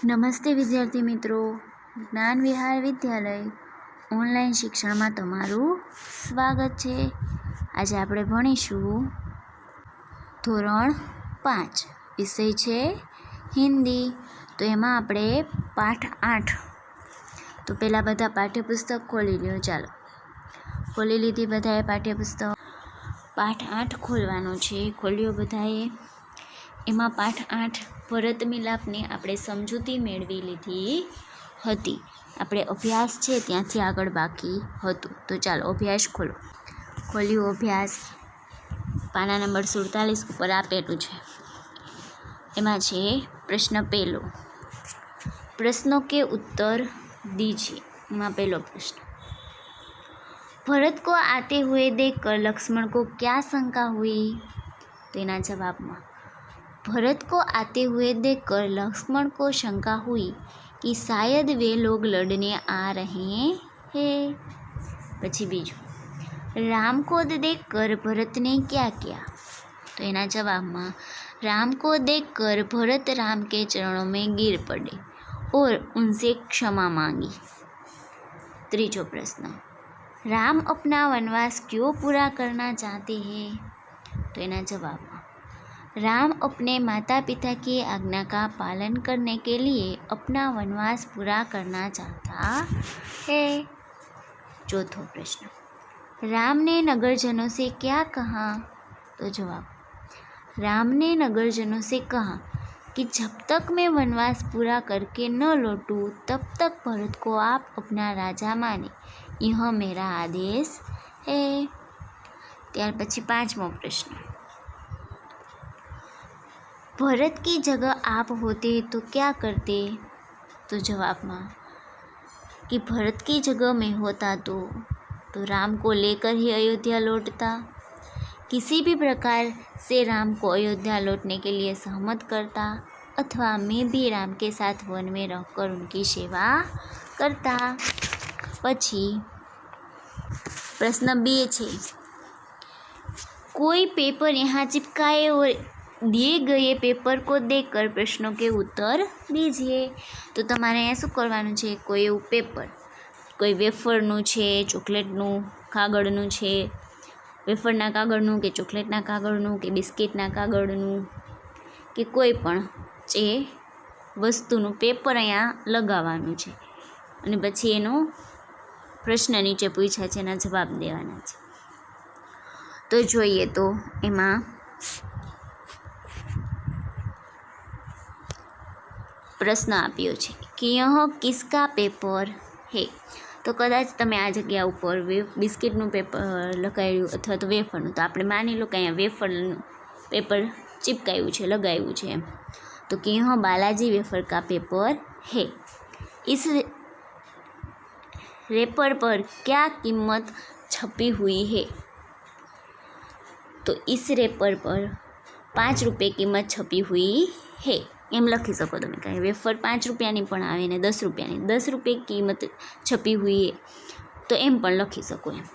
નમસ્તે વિદ્યાર્થી મિત્રો, જ્ઞાન વિહાર વિદ્યાલય ઓનલાઈન શિક્ષણમાં તમારું સ્વાગત છે. આજે આપણે ભણીશું ધોરણ 5, વિષય છે હિન્દી. તો એમાં આપણે પાઠ 8. તો પહેલાં બધા પાઠ્યપુસ્તક ખોલી લ્યો. ચાલો, ખોલી લીધી બધાએ પાઠ્યપુસ્તક? પાઠ 8 ખોલવાનો છે. ખોલ્યો બધાએ? એમાં પાઠ 8 ભરત મિલાપની આપણે સમજૂતી મેળવી લીધી હતી. આપણે અભ્યાસ છે ત્યાંથી આગળ બાકી હતું. તો ચાલો અભ્યાસ ખોલો. ખોલ્યું અભ્યાસ? પાના નંબર 47 ઉપર આપેલું છે. એમાં છે પ્રશ્ન પહેલો, પ્રશ્નો કે ઉત્તર દીजिए. એમાં પહેલો પ્રશ્ન, भरत को आते हुए देखकर लक्ष्मण को क्या शंका हुई? तो इना जवाबમાં भरत को आते हुए देखकर लक्ष्मण को शंका हुई कि शायद वे लोग लड़ने आ रहे हैं. પછી બીજું, राम को देखकर भरत ने क्या किया? तो એના જવાબમાં राम को देखकर भरत राम के चरणों में गिर पड़े और उनसे क्षमा मांगी. ત્રીજો પ્રશ્ન, राम अपना वनवास क्यों पूरा करना चाहते हैं? तो એના જવાબમાં राम अपने माता पिता की आज्ञा का पालन करने के लिए अपना वनवास पूरा करना चाहता है. चौथो प्रश्न, राम ने नगरजनों से क्या कहा? तो जवाब, राम ने नगरजनों से कहा कि जब तक मैं वनवास पूरा करके न लौटूं तब तक भरत को आप अपना राजा माने, यह मेरा आदेश है. ત્યાર પછી પાંચમો પ્રશ્ન, भरत की जगह आप होते तो क्या करते? तो जवाब में कि भरत की जगह मैं होता तो राम को लेकर ही अयोध्या लौटता, किसी भी प्रकार से राम को अयोध्या लौटने के लिए सहमत करता, अथवा मैं भी राम के साथ वन में रहकर उनकी सेवा करता. પછી प्रश्न 2 છે, कोई पेपर यहाँ चिपकाए और दिए गए पेपर को देखकर प्रश्नों के उत्तर दीजिए. तो તમારે અહીંયા શું કરવાનું છે? કોઈ એવું પેપર, કોઈ વેફરનું છે, ચોકલેટનું કાગળનું છે, વેફરના કાગળનું કે ચોકલેટના કાગળનું કે બિસ્કિટના કાગળનું કે કોઈ પણ જે વસ્તુનું પેપર અહીંયા લગાવવાનું છે અને પછી એનો પ્રશ્ન નીચે પૂછ્યા છે એના જવાબ દેવાના છે. તો જોઈએ તો એમાં પ્રશ્ન આપ્યો છે કે યહ કિસકા પેપર હે. તો કદાચ તમે આ જગ્યા ઉપર બિસ્કિટનું પેપર લગાવ્યું અથવા તો વેફરનું, તો આપણે માની લો કે અહીંયા વેફરનું પેપર ચિપકાયું છે, લગાવ્યું છે એમ. તો કે યહ બાલાજી વેફર કા પેपर है, इस रेपर पर क्या कीमत छपी हुई है? तो इस रेपर पर 5 रुपये कीमत छपी हुई है. એમ લખી શકો તમે, કાંઈ વેફર 5 રૂપિયાની પણ આવે ને 10 રૂપિયાની, 10 रुपये कीमत छपी हुई है તો એમ પણ લખી શકો એમ.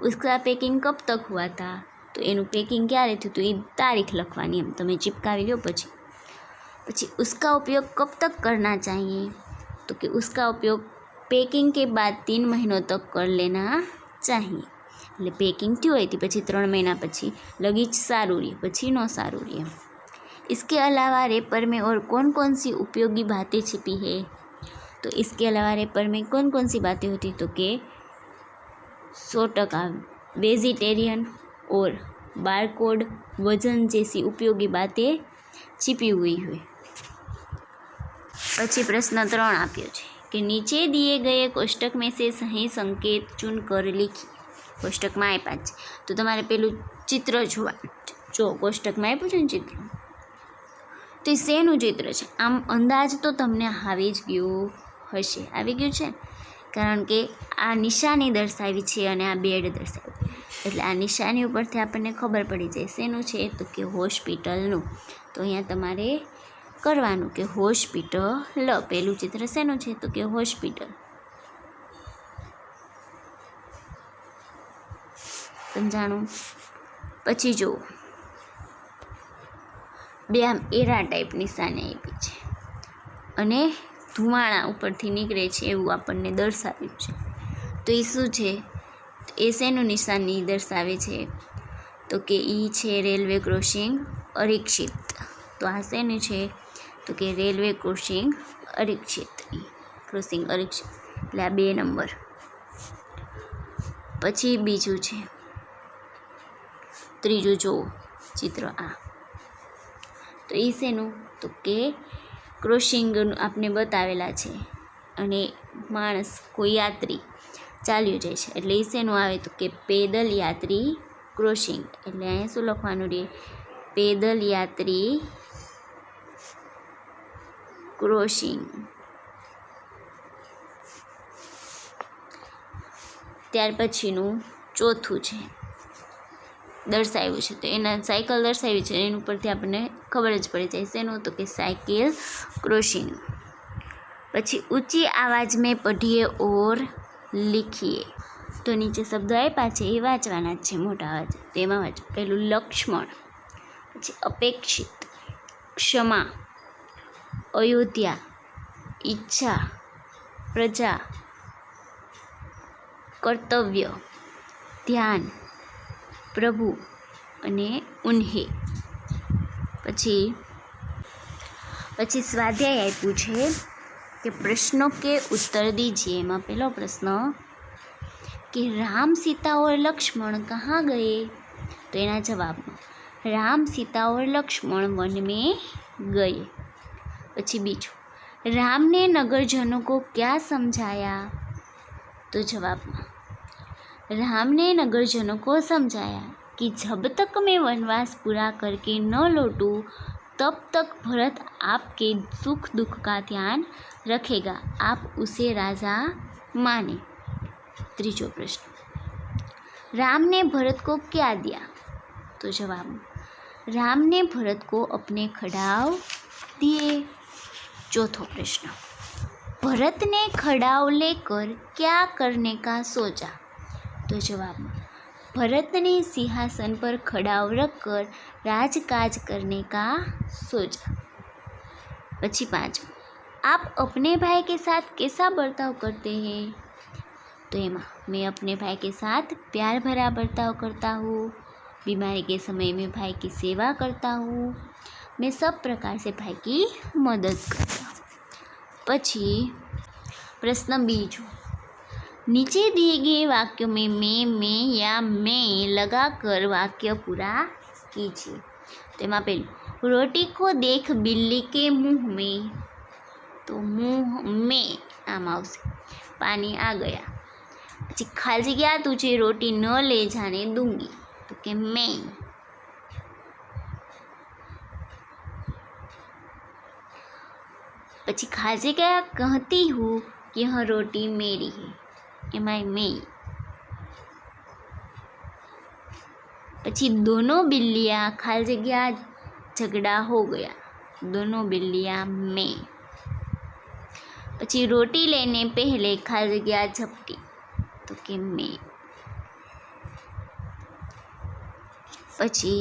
उसका पैकिंग कब तक हुआ था? તો એનું પેકિંગ ક્યારે થયું? તો એ તારીખ લખવાની એમ, તમે ચિપકાવી લો. પછી उसका उपयोग कब तक करना चाहिए? तो कि उसका उपयोग पैकिंग के बाद 3 महीनों तक कर लेना चाहिए. એટલે પેકિંગ થયું હોય તે પછી 3 મહિના પછી લગીજ સારું રહે, પછી ન સારું રહે. इसके अलावा रेपर में और कौन कौन सी उपयोगी बातें छिपी है? तो इसके अलावा रेपर में कौन कौन सी बातें होती? तो कि 100% वेजिटेरियन और बारकोड वजन जैसी उपयोगी बातें छिपी हुई है. પછી પ્રશ્ન 3 આપ્યો છે કે નીચે दिए गए कोष्टक में से सही संकेत चुनकर लिखिए. કોષ્ટકમાં આપ્યા છે તો તમારે પેલું ચિત્ર જોવા. જો કોષ્ટકમાં આપ્યું છે ને ચિત્ર, તો એ શેનું ચિત્ર છે? આમ અંદાજ તો તમને આવી જ ગયું હશે, આવી ગયું છે, કારણ કે આ નિશાની દર્શાવી છે અને આ બેડ દર્શાવી, એટલે આ નિશાની ઉપરથી આપણને ખબર પડી જાય શેનું છે. તો કે હોસ્પિટલનું. તો અહીંયા તમારે કરવાનું કે હોસ્પિટલ. પહેલું ચિત્ર શેનું છે? તો કે હોસ્પિટલ. સમજાણું? પછી જુઓ, બે આમ એરા ટાઈપ નિશાની આપી છે અને ધુમાડા ઉપરથી નીકળે છે એવું આપણને દર્શાવ્યું છે. તો એ શું છે? એ શેનું નિશાની દર્શાવે છે? તો કે એ છે રેલવે ક્રોસિંગ અરીક્ષિત. તો આ શેનું છે? તો કે રેલવે ક્રોસિંગ અરીક્ષિત. ક્રોસિંગ અરીક્ષિત એટલે આ 2 નંબર. પછી બીજું છે, ત્રીજું જુઓ ચિત્ર આ. તો એ શેનું? તો કે ક્રોસિંગનું આપણે બતાવેલા છે અને માણસ કોઈ યાત્રી ચાલ્યો જાય છે એટલે એ શેનું આવે? તો કે પેદલ યાત્રી ક્રોસિંગ. એટલે અહીંયા શું લખવાનું રહે? પેદલ યાત્રી ક્રોસિંગ. ત્યાર પછીનું ચોથું છે દર્શાવ્યું છે. તો એના સાયકલ દર્શાવી છે એની ઉપરથી આપણને ખબર જ પડી જાય શેનું? તો કે સાયકલ ક્રોસિંગ. પછી ઊંચી આવાજ મેં પઢીએ ઓર લીખીએ. તો નીચે શબ્દો આપ્યા છે એ વાંચવાના જ છે મોટા અવાજ. તો એમાં વાંચો. પહેલું લક્ષ્મણ, પછી અપેક્ષિત, ક્ષમા, અયોધ્યા, ઈચ્છા, પ્રજા, કર્તવ્ય, ધ્યાન, પ્રભુ અને ઉન્હે. પછી સ્વાધ્યાય આપ્યું છે કે પ્રશ્નો કે ઉત્તર દીजिए. એમાં પહેલો પ્રશ્ન कि राम सीता और लक्ष्मण कहाँ गए? तो एना जवाबમાં राम सीता और लक्ष्मण वन में गए. પછી બીજું, राम ने नगरजनों को क्या समझाया? तो जवाबમાં राम ने नगरजनों को समझाया कि जब तक मैं वनवास पूरा करके न लौटूं तब तक भरत आपके सुख दुख का ध्यान रखेगा, आप उसे राजा माने. तीसरा प्रश्न, राम ने भरत को क्या दिया? तो जवाब, राम ने भरत को अपने खड़ाव दिए. चौथा प्रश्न, भरत ने खड़ाव लेकर क्या करने का सोचा? तो जवाब, भरत ने सिंहासन पर खड़ाव रखकर राजकाज करने का सोचा. પછી પાંચમું, आप अपने भाई के साथ कैसा बर्ताव करते हैं? तो एमा मैं अपने भाई के साथ प्यार भरा बर्ताव करता हूँ, बीमारी के समय में भाई की सेवा करता हूँ, मैं सब प्रकार से भाई की मदद करता हूँ. પછી પ્રશ્ન બીજો, नीचे दिए गए वाक्यों में मैं या मैं लगाकर वाक्य पूरा कीजिए. तो एमा पहलू, रोटी को देख बिल्ली के मुंह में. तो मुंह में आम आवશે, पानी आ गया. પછી ખાલી જગ્યા तुझे रोटी न ले जाने दूंगी. तो कि मैं. પછી ખાલી જગ્યા कहती हूँ कि यह रोटी मेरी है. एमाय मैं. પછી दोनों बिल्लियाँ खाली जगह झगड़ा हो गया. दोनों बिल्लियाँ मैं. પછી रोटी लेने पहले खाली जगह झपटी. तो कि मैं. પછી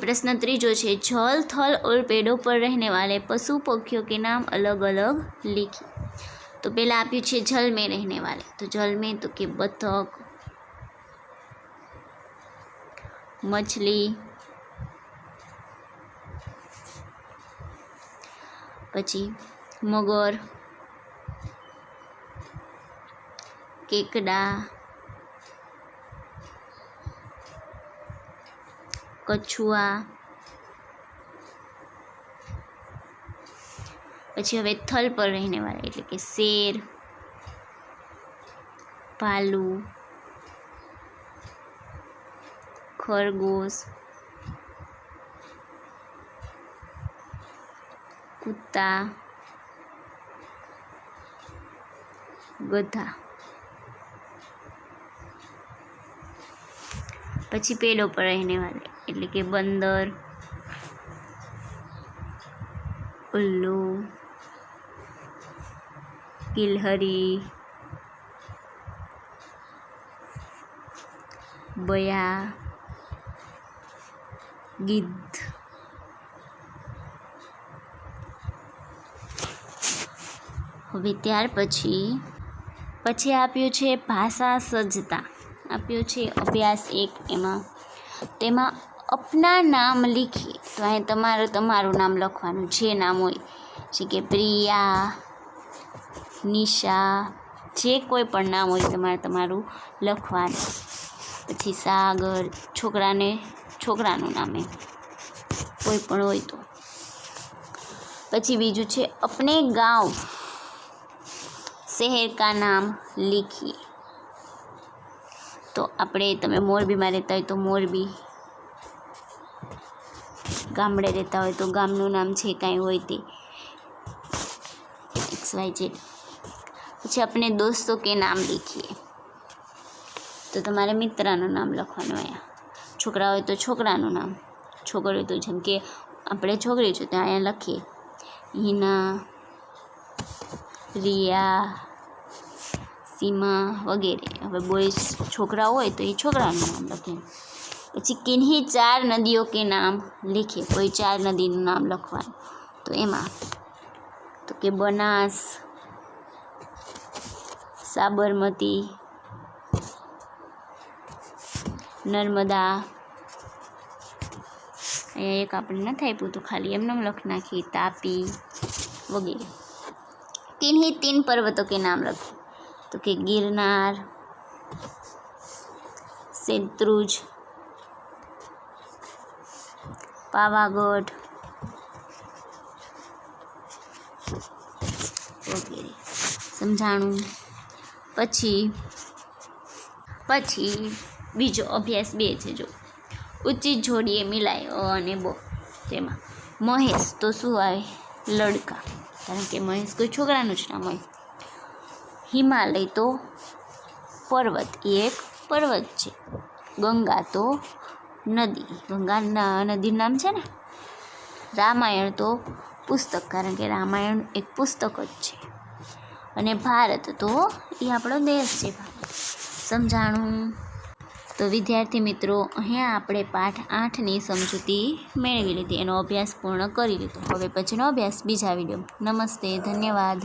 प्रश्न ત્રીજો છે, जल थल और पेड़ों पर रहने वाले पशु पक्षियों के नाम अलग अलग लिखिए. तो पहला आप्યું છે जल में रहने वाले. तो जल में तो कि बतख, मछली, પછી મગર, કેકડા, કછુઆ. પછી હવે થલ પર રહેને વાળા એટલે કે શેર, ભાલુ, ખરગોશ, કૂતા, ગધા. પછી પેડો પર રહેને વાળા એટલે કે બંદર, ઉલ્લુ, ગિલહરી, બયા, ગિદ્ધ. હવે ત્યાર પછી આપ્યું છે ભાષા સજ્જતા, આપ્યું છે અભ્યાસ 1 તેમાં અપના નામ લીખીએ. તો અહીં તમારું નામ લખવાનું, જે નામ હોય છે કે પ્રિયા, નિશા, જે કોઈ પણ નામ હોય તમારું લખવાનું. પછી સાગર, છોકરાનું નામ એમ કોઈ પણ હોય તો. પછી બીજું છે અપને ગાંવ શહેર કા નામ લીખીએ. તો તમે મોરબીમાં રહેતા હોય તો મોરબી, ગામડે રહેતા હોય તો ગામનું નામ જે કાંઈ હોય તે XYZ. પછી આપણે દોસ્તો કે નામ લીખીએ. તો તમારે મિત્રનું નામ લખવાનું. અહીંયા છોકરા હોય તો છોકરાનું નામ, છોકરી હોય તો જેમ કે આપણે છોકરી છે તો અહીંયા લખીએ હિના, રિયા, સીમા વગેરે. હવે બોયઝ છોકરા હોય તો એ છોકરાનું નામ લખીએ. પછી કિન્હી 4 નદીઓ કે નામ લીખીએ. કોઈ 4 નદીનું નામ લખવાનું. તો એમાં તો કે બનાસ, સાબરમતી, નર્મદા. અહીંયા એક આપણે નથી આપ્યું તો ખાલી એમને લખી નાખીએ, તાપી વગેરે. કિન્હી 3 પર્વતો કે નામ લખીએ. તો કે ગિરનાર, શેત્રુંજ, પાવાગઢ વગેરે. સમજાણું. પછી બીજો અભ્યાસ 2 છે. જો ઉચિત જોડીએ મિલાય અને બો. તેમાં મહેશ તો શું આવે? લડકા, કારણ કે મહેશ કોઈ છોકરાનું જ નામ હોય. હિમાલય તો પર્વત, એક પર્વત છે. ગંગા તો નદી, ગંગા નદીનું નામ છે ને. રામાયણ તો પુસ્તક, કારણ કે રામાયણ એક પુસ્તક જ છે. અને ભારત તો એ આપણો દેશ છે. સમજાણું. તો વિદ્યાર્થી મિત્રો, અહીંયા આપણે પાઠ 8ની સમજૂતી મેળવી લીધી, એનો અભ્યાસ પૂર્ણ કરી લીધો. હવે પછીનો અભ્યાસ બીજા વિડીયો. નમસ્તે, ધન્યવાદ.